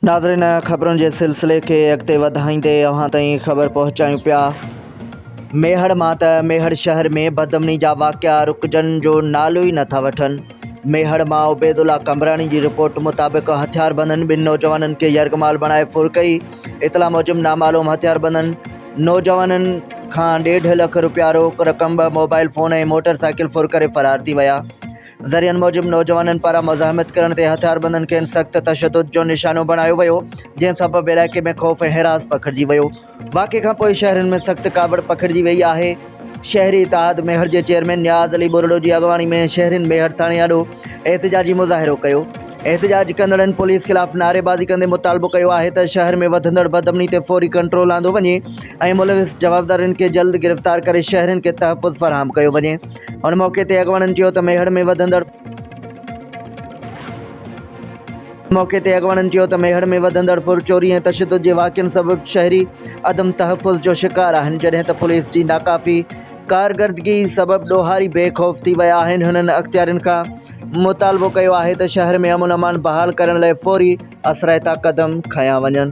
नाज़रीन, ख़बरों के सिलसिले के अॻिते वधाईंदे अव्हां ताईं ख़बर पहुचायूं पिया। मेहड़ मां त मेहड़ शहर में बदअमनी जा वाक़िआ रुकजन जो नालो ई नथा वठनि। मेहड़ मां उबैदुल्ला कमरानी जी रिपोर्ट मुताबिक़ हथियारबंदनि ॿिनि नौजवाननि खे यरगमाल बणाए फुर कई। इतला मूजिब नामालूम हथियारबंदनि नौजवाननि खां 1.5 लख रुपया रोक रक़म, 2 मोबाइल फ़ोन ऐं मोटरसाइकिल फुर करे फ़रार थी विया। ज़रियनि मूजिब नौजवाननि पारां मुज़ाहमत करण ते हथियारबंदनि खे सख़्त तशद्दुद जो निशानो बणायो वियो, जंहिं सबबि इलाइक़े में ख़ौफ़ ऐं हिरास पखिड़िजी वियो। वाक़िए खां पोइ शहरनि में सख़्त कावड़ पखिड़िजी वई आहे। शहरी इतिहाद मेहड़ जे चेयरमैन नियाज़ अली बुरड़ो जी अॻवानी में शहरियुनि मेहड़ थाणे ॾाढो एहतिजाजी मुज़ाहिरो कयो। एहतिजाज कंदड़नि पुलिस ख़िलाफ़ नारेबाज़ी कंदे मुतालबो कयो आहे त शहर में वधंदड़ बदअमनी ते फ़ौरी कंट्रोल आंदो वञे ऐं मुलविस जवाबदारनि खे जल्द गिरफ़्तार करे शहरियुनि खे तहफ़्फ़ुज़ फ़राहम कयो वञे। उन मौक़े ते अॻवाननि चयो त मेहड़ में वधंदड़ फुरचोरी ऐं तशद्दुद जे वाक़िअनि सबबि शहरी अदम तहफ़्फ़ुज़ जो शिकार आहिनि, जॾहिं त पुलिस जी नाकाफ़ी कारकर्दगी सबबि ॾोहारी बेख़ौफ़ थी विया आहिनि। हुननि अख़्तियारनि खां मुतालबो कयो आहे त शहर में अमन अमान बहाल करण लाइ फ़ौरी असराइता क़दम खंया वञनि।